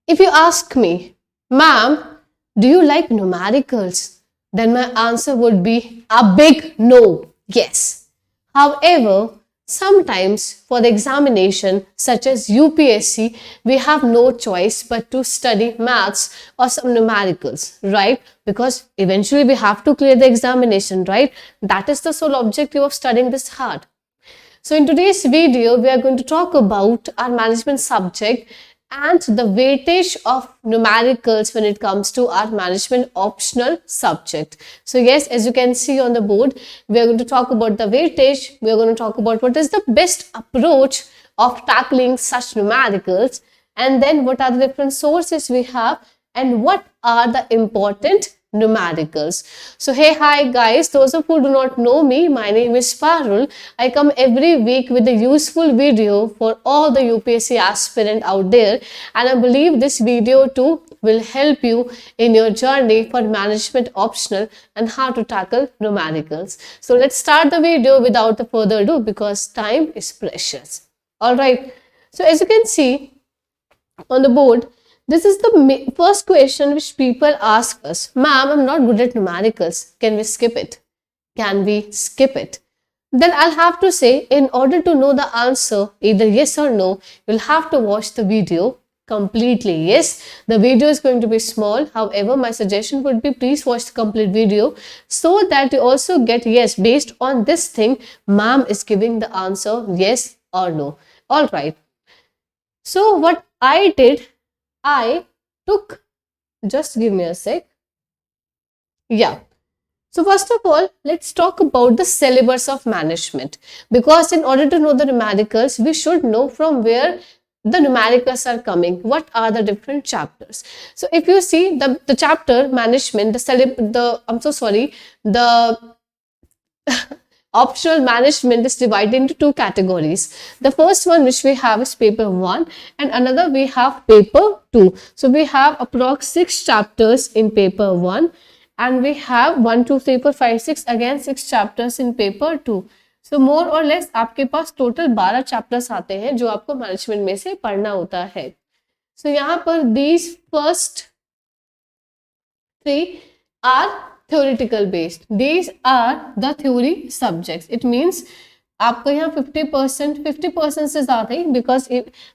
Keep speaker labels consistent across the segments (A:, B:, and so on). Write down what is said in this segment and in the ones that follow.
A: If you ask me, ma'am, do you like numericals? Then my answer would be a big no, yes. However, sometimes for the examination such as UPSC, we have no choice but to study maths or some numericals, right? Because eventually we have to clear the examination, right? That is the sole objective of studying this hard. So in today's video, we are going to talk about our management subject and the weightage of numericals when it comes to our management optional subject. So yes, as you can see on the board, we are going to talk about the weightage. We are going to talk about what is the best approach of tackling such numericals, and then what are the different sources we have and what are the important numericals. So hey, hi guys, those of who do not know me, my name is Parul. I come every week with a useful video for all the UPSC aspirant out there, and I believe this video too will help you in your journey for management optional and how to tackle numericals. So let's start the video without the further ado because time is precious. Alright, so as you can see on the board, this is the first question which people ask us. Ma'am, I'm not good at numericals. Can we skip it? Can we skip it? Then I'll have to say, in order to know the answer, either yes or no, you'll have to watch the video completely. Yes, the video is going to be small. However, my suggestion would be please watch the complete video so that you also get yes, based on this thing, ma'am is giving the answer yes or no. All right. So what I did, I took, just give me a sec. Yeah. So first of all, let's talk about the syllabus of management, because in order to know the numericals, we should know from where the numericals are coming. What are the different chapters? So if you see the chapter management, the optional management is divided into two categories. The first one which we have is paper 1 and another we have paper 2. So we have approx 6 chapters in paper 1 and we have 1, 2, 3, 4, 5, 6 again 6 chapters in paper 2. So more or less आपके पास total 12 chapters आते हैं जो आपको management में से पढ़ना होता है. So यहाँ पर these first 3 are theoretical based. These are the theory subjects. It means आपको यहाँ 50% से ज़्यादा ही, because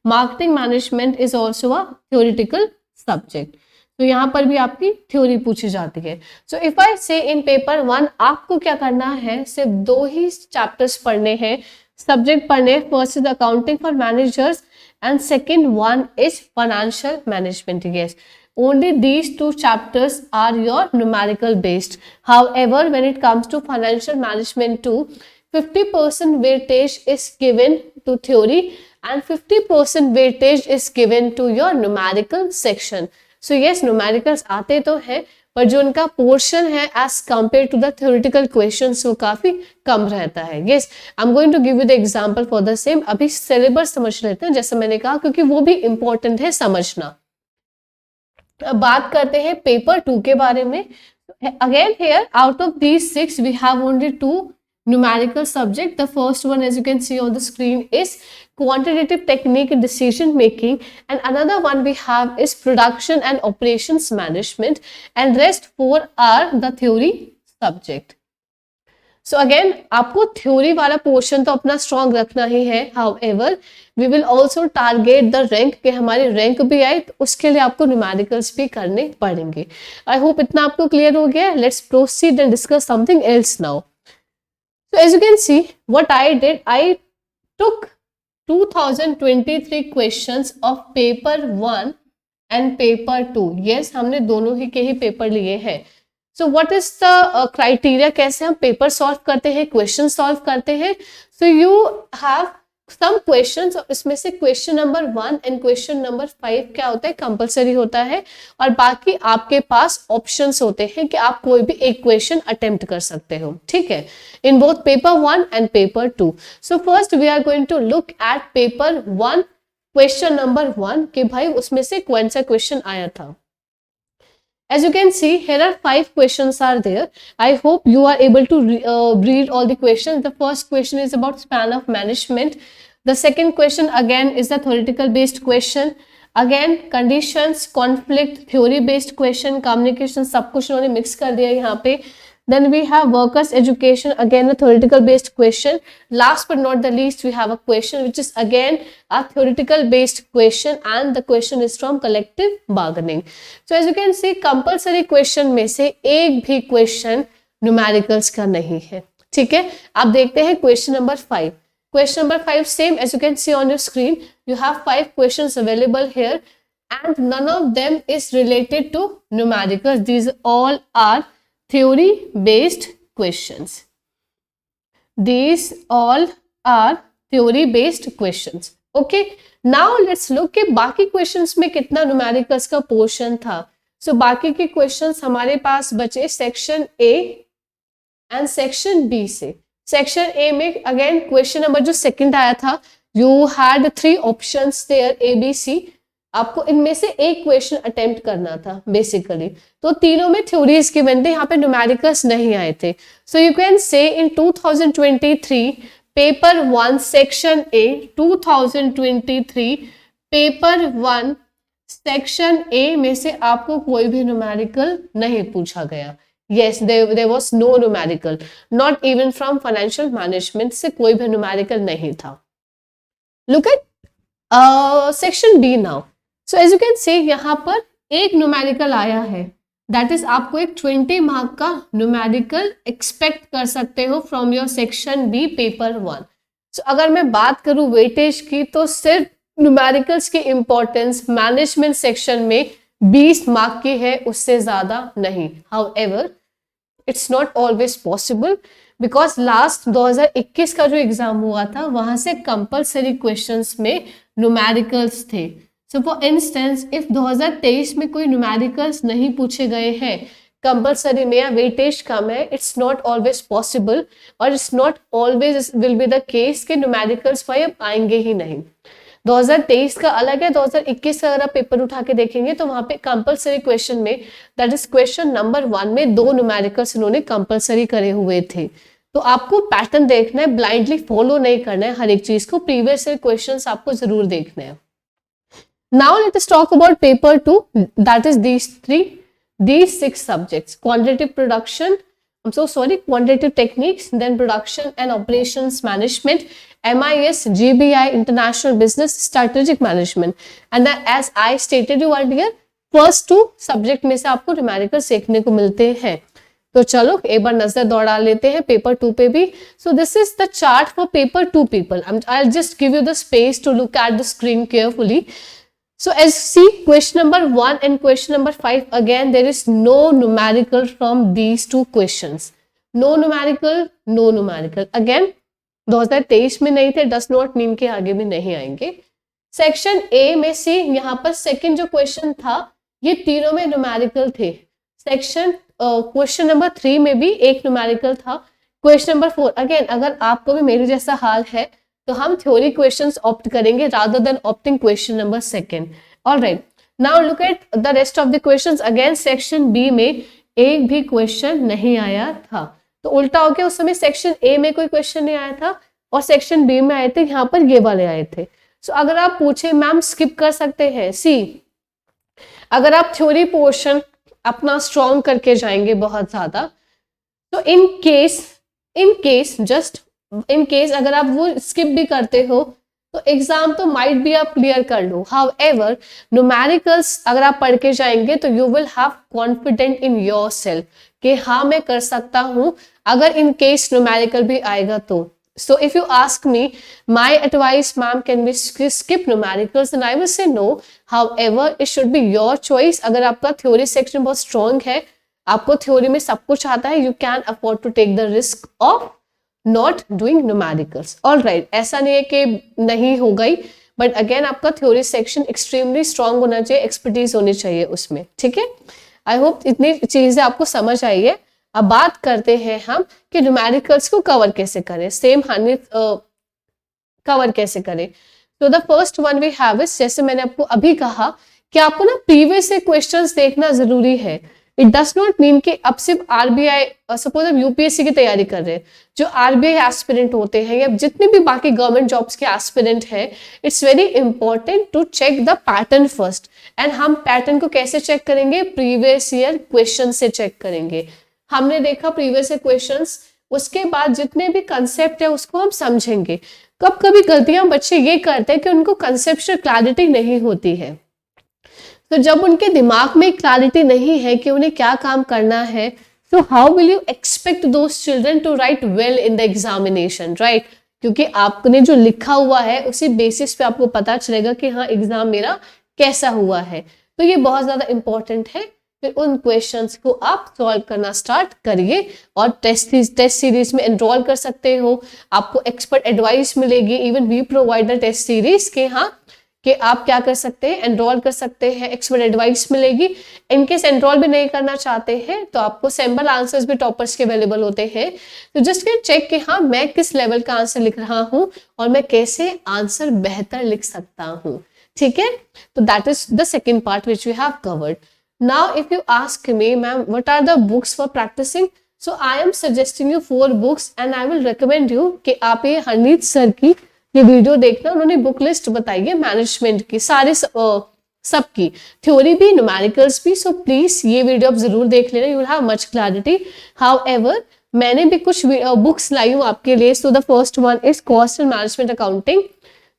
A: marketing management is also a theoretical subject. तो यहाँ पर भी आपकी थ्योरी पूछी जाती है. सो इफ आई से इन पेपर 1 आपको क्या करना है, सिर्फ 2 ही चैप्टर्स पढ़ने हैं, सब्जेक्ट पढ़ने. First is accounting for managers and second one is financial management. Yes, only these 2 chapters are your numerical based. However, when it comes to financial management too, 50% weightage is given to theory and 50% weightage is given to your numerical section. So yes, numericals आते तो हैं पर जो उनका portion है as compare to the theoretical questions वो काफी कम रहता है. Yes, I am going to give you the example for the same. अभी सिलेबस समझ लेते हैं जैसे मैंने कहा, क्योंकि वो भी इंपॉर्टेंट है समझना. अब बात करते हैं पेपर 2 के बारे में. Again here out of these 6 we have only 2 numerical subject. The first one, as you can see on the screen, is quantitative technique decision making, and another one we have is production and operations management, and rest 4 are the theory subject. So again, आपको theory वाला portion तो अपना strong रखना ही है. However, we will also target the rank, कि हमारे rank भी आए, तो उसके लिए आपको numericals भी करने पड़ेंगे. I hope इतना आपको clear हो गया. Let's proceed and discuss something else now. So as you can see, what I did, I took 2023 questions of paper 1 and paper 2. Yes, हमने दोनों ही के ही पेपर लिए हैं. So what is the criteria, कैसे हम पेपर सॉल्व करते हैं, question solve करते हैं. So you have some questions, इसमें से question number 1 and question number 5 क्या होता है, कंपलसरी होता है, और बाकी आपके पास ऑप्शंस होते हैं कि आप कोई भी एक क्वेश्चन अटेम्प्ट कर सकते हो. ठीक है, in both paper 1 and paper 2. So first we are going to look at paper 1 question number 1 कि भाई उसमें से कौन सा क्वेश्चन आया था. As you can see, here are 5 questions are there. I hope you are able to read all the questions. The first question is about span of management. The second question again is the theoretical based question. Again conditions, conflict, theory based question, communication, सब कुछ उन्होंने mix कर दिया यहाँ पे. Then we have workers education, again a theoretical based question. Last but not the least, we have a question which is again a theoretical based question, and the question is from collective bargaining. So as you can see, compulsory question में से एक भी question numericals का नहीं है. ठीक है, आप देखते हैं question number 5. Question number 5, same as you can see on your screen, you have 5 questions available here, and none of them is related to numericals. These all are theory based questions. These all are theory based questions. Okay, now let's look कि बाकी questions में कितना numericals का portion था. So बाकी के questions हमारे पास बचे section A and section B से. section A में again question number जो second आया था, you had 3 options there, A, B, C. आपको इनमें से एक क्वेश्चन अटेम्प्ट करना था बेसिकली. तो तीनों में थ्योरीज गिवन थे, यहाँ पे न्यूमेरिकल्स नहीं आए थे. So you can say in 2023 paper 1 section A, 2023 paper 1 section A में से आपको कोई भी न्यूमेरिकल नहीं पूछा गया. Yes, there was no numerical, not even from financial management से कोई भी न्यूमेरिकल नहीं था. Look at section B now. So as you can see, यहाँ पर एक न्यूमेरिकल आया है, दैट इज आपको एक 20 मार्क का न्यूमेरिकल एक्सपेक्ट कर सकते हो from your section B paper 1. So अगर मैं बात करूँ वेटेज की, तो सिर्फ न्यूमेरिकल्स की इंपॉर्टेंस मैनेजमेंट सेक्शन में 20 मार्क की है, उससे ज्यादा नहीं. However it's not always possible, because last 2021 का जो एग्जाम हुआ था वहां से कंपल्सरी क्वेश्चंस में न्यूमेरिकल्स थे. सो फॉर इंस्टेंस इफ 2023 में कोई न्यूमेरिकल्स नहीं पूछे गए हैं कंपल्सरी में या वेटेज कम है, इट्स नॉट ऑलवेज पॉसिबल और it's not always will be the case कि न्यूमेरिकल्स भाई अब आएंगे ही नहीं. 2023 का अलग है, 2021 का अगर आप पेपर उठा के देखेंगे तो वहां पे कंपल्सरी क्वेश्चन में, दैट इज क्वेश्चन नंबर 1 में 2 न्यूमेरिकल्स इन्होंने कंपल्सरी करे हुए थे. तो आपको पैटर्न देखना है, ब्लाइंडली फॉलो नहीं करना है हर एक चीज को, प्रीवियस क्वेश्चन आपको जरूर देखना है. Now let us talk about paper 2, that is these 6 subjects: quantitative production, quantitative techniques, then production and operations management, MIS, GBI, international business, strategic management. And then, as I stated you earlier, first 2 subject में से आपको numerical सीखने को मिलते हैं. तो चलो एक बार नजर दौड़ा लेते हैं पेपर 2 पे भी. So this is the chart for paper 2 people. I'll just give you the space to look at the screen carefully. So as see, question number 1 and question number 5, again there is no numerical from these 2 questions. No numerical, no numerical. Again 2023 में नहीं थे, does not mean के आगे भी नहीं आएंगे. Section A में से यहाँ पर सेकंड जो क्वेश्चन था, ये तीनों में न्यूमेरिकल थे. सेक्शन क्वेश्चन नंबर 3 में भी एक न्यूमेरिकल था. क्वेश्चन नंबर 4, अगेन अगर आपको भी मेरे जैसा हाल है तो हम थ्योरी क्वेश्चंस ऑप्ट करेंगे rather than opting question number 2. Alright, now look at the rest of the questions. Again section B में एक भी क्वेश्चन नहीं आया था, तो उल्टा हो गया, उस समय सेक्शन ए में कोई क्वेश्चन नहीं आया था और सेक्शन बी में आए थे, यहाँ पर ये वाले आए थे. सो अगर आप पूछे मैम स्किप कर सकते हैं, सी अगर आप थ्योरी पोर्शन अपना स्ट्रॉन्ग करके जाएंगे बहुत ज्यादा, तो इन केस अगर आप वो स्किप भी करते हो तो एग्जाम तो माइट भी आप क्लियर कर लो. हाउएवर न्यूमेरिकल्स अगर आप पढ़ के जाएंगे तो you will have confident in yourself कि हाँ मैं कर सकता हूँ अगर इन केस न्यूमेरिकल भी आएगा तो. So if you ask me, my advice, ma'am, can we skip numericals? And I will say no. However, it should be your choice. अगर आपका थ्योरी सेक्शन बहुत स्ट्रॉन्ग है, आपको थ्योरी में सब कुछ आता है, you can afford to take the risk of not doing numericals. All right, ऐसा नहीं है कि नहीं हो गई, बट अगेन आपका थ्योरी सेक्शन एक्सट्रीमली स्ट्रॉन्ग होना चाहिए, एक्सपर्टीज होनी चाहिए उसमें. ठीक है, आई होप इतनी चीजें आपको समझ आई है. अब बात करते हैं हम कि न्यूमेरिकल्स को कवर कैसे करें, सेम हानि कवर कैसे करें. तो the first one we have is, जैसे मैंने आपको अभी कहा कि आपको ना प्रीवियस क्वेश्चंस देखना जरूरी है. इट डज नॉट मीन कि अब सिर्फ आरबीआई, सपोज हम यूपीएससी की तैयारी कर रहे हैं, जो आरबीआई एस्पिरेंट होते हैं या जितने भी बाकी गवर्नमेंट जॉब्स के एस्पिरेंट हैं, it's very important to check the pattern first. And हम पैटर्न को कैसे चेक करेंगे? प्रीवियस ईयर क्वेश्चन से चेक करेंगे। हमने देखा प्रीवियस ईयर क्वेश्चंस, उसके बाद जितने भी कंसेप्ट है उसको हम समझेंगे। कब कभी गलतियां बच्चे ये करते हैं कि उनको कंसेप्चुअल क्लैरिटी नहीं होती है, तो जब उनके दिमाग में क्लैरिटी नहीं है कि उन्हें क्या काम करना है, so how will you expect those children to write well in the examination, right? क्योंकि आपने जो लिखा हुआ है उसी बेसिस पे आपको पता चलेगा कि हाँ एग्जाम मेरा कैसा हुआ है। तो ये बहुत ज्यादा इंपॉर्टेंट है। फिर उन क्वेश्चंस को आप सॉल्व करना स्टार्ट करिए और टेस्ट सीरीज में एनरोल कर सकते हो। आपको एक्सपर्ट एडवाइस मिलेगी, even we provide the test series के हाँ कि आप क्या कर सकते हैं, एनरोल कर सकते हैं, एक्सपर्ट एडवाइस मिलेगी। इनकेस एनरोल भी नहीं करना चाहते हैं तो आपको सैम्पल आंसर्स भी टॉपर्स के अवेलेबल होते हैं, तो जस्ट कैन चेक कि हाँ मैं किस लेवल का आंसर लिख रहा हूँ और मैं कैसे आंसर बेहतर लिख सकता हूँ। ठीक है, तो that is the second part which we have covered. Now if you ask me ma'am what are the books for practising, so I am suggesting you 4 books and I will recommend you कि आप ये Harneet sir की ये video देखना। उन्होंने book list बताई है management की, सारे सबकी, थ्योरी भी न्यूमेरिकल्स भी। सो प्लीज ये वीडियो आप जरूर देख लेना, you will have much clarity. However मैंने भी कुछ बुक्स लाई हूँ आपके लिए। So the first one is cost and management accounting.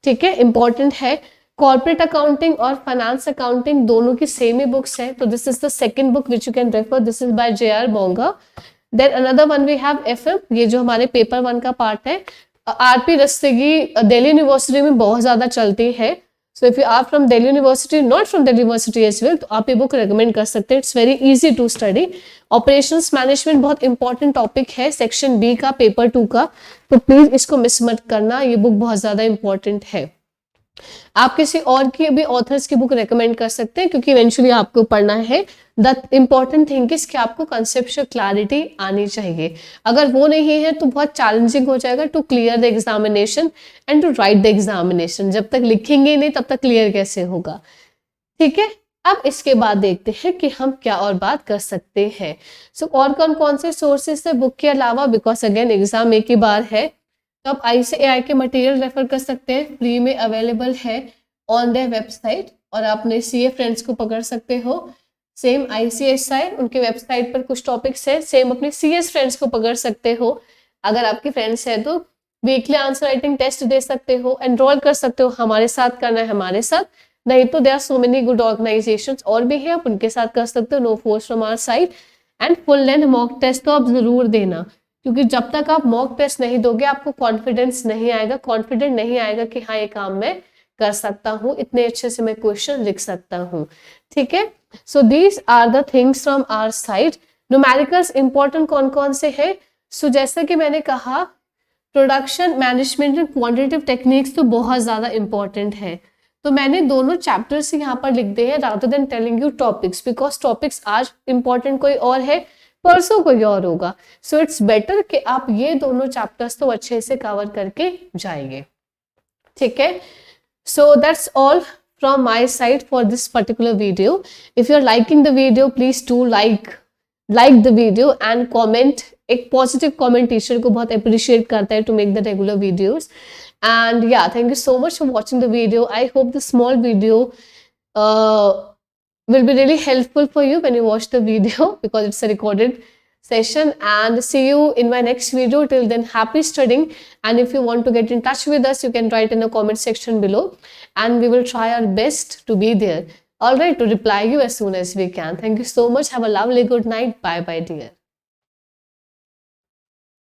A: ठीक है, इंपॉर्टेंट है। कॉर्पोरेट अकाउंटिंग और फाइनेंस अकाउंटिंग दोनों की सेम ही बुक्स है, तो this is the second book which you can refer. This is by JR Bonga। Then another one we have FM, ये जो हमारे पेपर 1 का पार्ट है। RP रस्तगी दिल्ली यूनिवर्सिटी में बहुत ज्यादा चलती है। So if you are from Delhi university, not from Delhi university as well, तो आप ये बुक रेकमेंड कर सकते हैं। It's very easy to study. Operations management बहुत इंपॉर्टेंट टॉपिक है, सेक्शन B का, पेपर 2 का, तो प्लीज इसको मिस मत करना, ये बुक बहुत ज्यादा इंपॉर्टेंट है। आप किसी और की भी ऑथर्स की बुक रेकमेंड कर सकते हैं क्योंकि इवेंचुअली आपको पढ़ना है। द इम्पॉर्टेंट थिंग इज कि आपको कंसेप्चुअल क्लैरिटी आनी चाहिए। अगर वो नहीं है तो बहुत चैलेंजिंग हो जाएगा to clear the examination and to write the examination. जब तक लिखेंगे नहीं तब तक क्लियर कैसे होगा। ठीक है, अब इसके बाद देखते हैं कि हम क्या और बात कर सकते हैं। सो और कौन कौन से सोर्सेस है बुक के अलावा, बिकॉज अगेन एग्जाम एक ही बार है, तो आप ICAI के मटेरियल रेफर कर सकते हैं, फ्री में अवेलेबल है ऑन देयर वेबसाइट। और आपने CA फ्रेंड्स को पकड़ सकते हो, सेम ICSI उनके वेबसाइट पर कुछ टॉपिक्स है, सेम अपने CS फ्रेंड्स को पकड़ सकते हो। अगर आपके फ्रेंड्स है तो वीकली आंसर राइटिंग टेस्ट दे सकते हो, एनरोल कर सकते हो, हमारे साथ करना है हमारे साथ, नहीं तो there are so many good organisations और भी है, आप उनके साथ कर सकते हो। No force from our side. And full length mock test तो आप जरूर देना, क्योंकि जब तक आप मॉक टेस्ट नहीं दोगे आपको कॉन्फिडेंस नहीं आएगा, कॉन्फिडेंट नहीं आएगा कि हाँ ये काम मैं कर सकता हूँ, इतने अच्छे से मैं क्वेश्चन लिख सकता हूँ। ठीक है, so these are the things from our side. Numericals important कौन कौन से हैं? सो जैसे कि मैंने कहा, production management and quantitative techniques तो बहुत ज्यादा इंपॉर्टेंट है, तो मैंने दोनों चैप्टर्स यहाँ पर लिख दिए हैं rather than telling you topics, because topics आज इंपॉर्टेंट कोई और है, परसों कोई और होगा। सो इट्स बेटर कि आप ये दोनों चैप्टर्स तो अच्छे से कवर करके जाएंगे। ठीक है, so that's all from my side for this particular video. If you're liking the video, please do like the video and comment. एक positive comment teacher को बहुत appreciate करता है to make the regular videos. And yeah, thank you so much for watching the video. I hope the small video will be really helpful for you when you watch the video because it's a recorded session. And see you in my next video. Till then, happy studying. And if you want to get in touch with us, you can write in the comment section below and we will try our best to be there, all right, to reply you as soon as we can. Thank you so much. Have a lovely good night. Bye bye dear.